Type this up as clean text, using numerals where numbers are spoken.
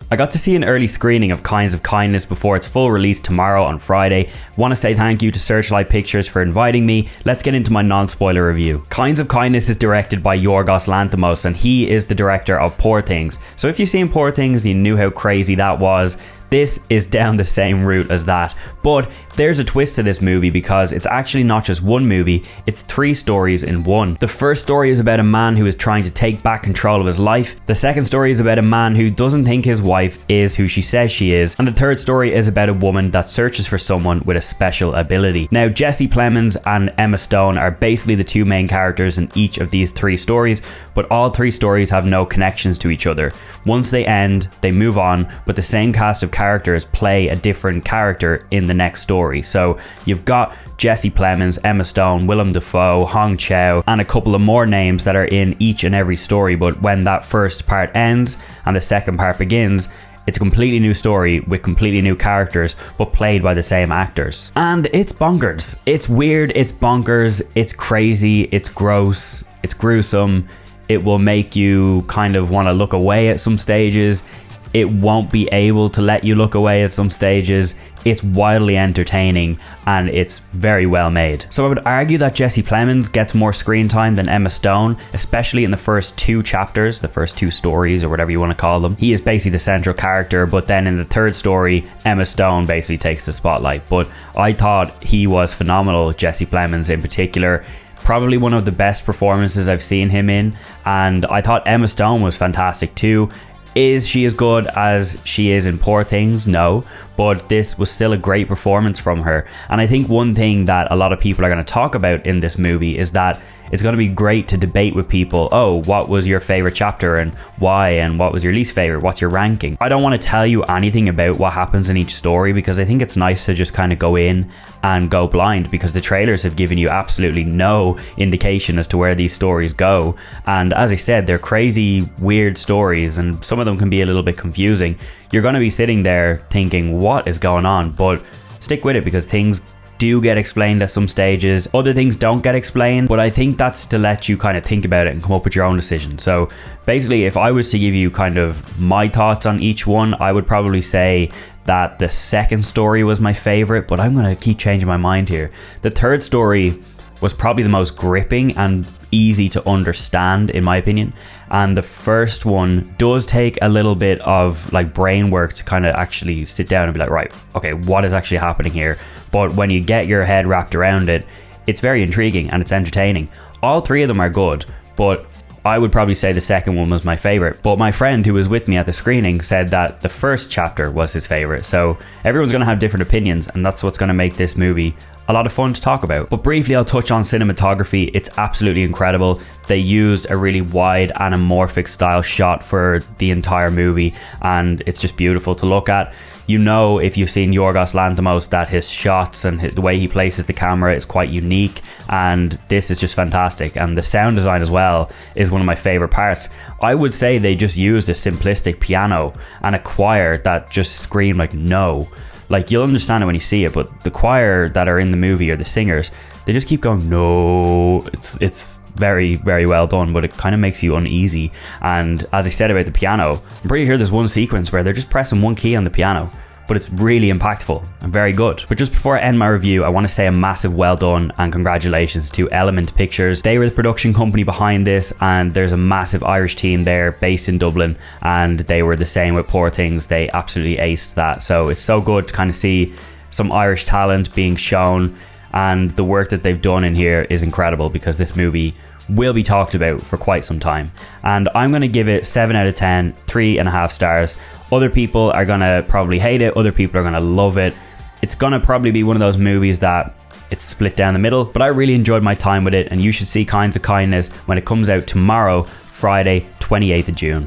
I got to see an early screening of Kinds of Kindness before its full release tomorrow on Friday. Want to say thank you to Searchlight Pictures for inviting me. Let's get into my non-spoiler review. Kinds of Kindness is directed by Yorgos Lanthimos, and he is the director of Poor Things. So if you've seen Poor Things, you knew how crazy that was. This is down the same route as that, but there's a twist to this movie because it's actually not just one movie, it's 3 stories in one. The first story is about a man who is trying to take back control of his life. The second story is about a man who doesn't think his wife is who she says she is. And the third story is about a woman that searches for someone with a special ability. Now, Jesse Plemons and Emma Stone are basically the 2 main characters in each of these 3 stories, but all 3 stories have no connections to each other. Once they end, they move on, but the same cast of characters play a different character in the next story. So you've got Jesse Plemons, Emma Stone, Willem Dafoe, Hong Chow, and a couple of more names that are in each and every story. But when that first part ends and the second part begins, it's a completely new story with completely new characters, but played by the same actors. And it's bonkers. It's weird, it's bonkers, it's crazy, it's gross, it's gruesome. It will make you kind of want to look away at some stages. It won't be able to let you look away at some stages. It's wildly entertaining and it's very well made. So I would argue that Jesse Plemons gets more screen time than Emma Stone, especially in the first 2 chapters, the first 2 stories or whatever you want to call them. He is basically the central character, but then in the third story, Emma Stone basically takes the spotlight. But I thought he was phenomenal, Jesse Plemons in particular. Probably one of the best performances I've seen him in, and I thought Emma Stone was fantastic too. Is she as good as she is in Poor Things? No, but this was still a great performance from her. And I think one thing that a lot of people are going to talk about in this movie is that it's going to be great to debate with people. Oh, what was your favorite chapter and why, and what was your least favorite? What's your ranking? I don't want to tell you anything about what happens in each story because I think it's nice to just kind of go in and go blind, because the trailers have given you absolutely no indication as to where these stories go. And as I said, they're crazy, weird stories, and some of them can be a little bit confusing. You're going to be sitting there thinking, what is going on? But stick with it, because things do get explained at some stages, other things don't get explained, but I think that's to let you kind of think about it and come up with your own decision. So basically, if I was to give you kind of my thoughts on each one, I would probably say that the second story was my favorite, but I'm going to keep changing my mind here. The third story was probably the most gripping and easy to understand, in my opinion, and the first one does take a little bit of like brain work to kind of actually sit down and be like, right, okay, what is actually happening here? But when you get your head wrapped around it, it's very intriguing and it's entertaining. All 3 of them are good, but I would probably say the second one was my favorite. But my friend who was with me at the screening said that the first chapter was his favorite. So everyone's going to have different opinions, and that's what's going to make this movie a lot of fun to talk about. But briefly, I'll touch on cinematography. It's absolutely incredible. They used a really wide anamorphic style shot for the entire movie, and it's just beautiful to look at. You know, if you've seen Yorgos Lanthimos, that his shots and the way he places the camera is quite unique, and this is just fantastic. And the sound design as well is one of my favorite parts. I would say they just used a simplistic piano and a choir that just screamed like no. Like, you'll understand it when you see it, but the choir that are in the movie, or the singers, they just keep going no. It's very, very well done, but it kind of makes you uneasy. And as I said about the piano, I'm pretty sure there's one sequence where they're just pressing one key on the piano, but it's really impactful and very good. But just before I end my review, I want to say a massive well done and congratulations to Element Pictures. They were the production company behind this, and there's a massive Irish team there based in Dublin, and they were the same with Poor Things. They absolutely aced that. So it's so good to kind of see some Irish talent being shown, and the work that they've done in here is incredible, because this movie will be talked about for quite some time. And I'm going to give it 7 out of 10, 3.5 stars. Other people are going to probably hate it, other people are going to love it. It's going to probably be one of those movies that it's split down the middle, but I really enjoyed my time with it, and you should see Kinds of Kindness when it comes out tomorrow, Friday, 28th of June.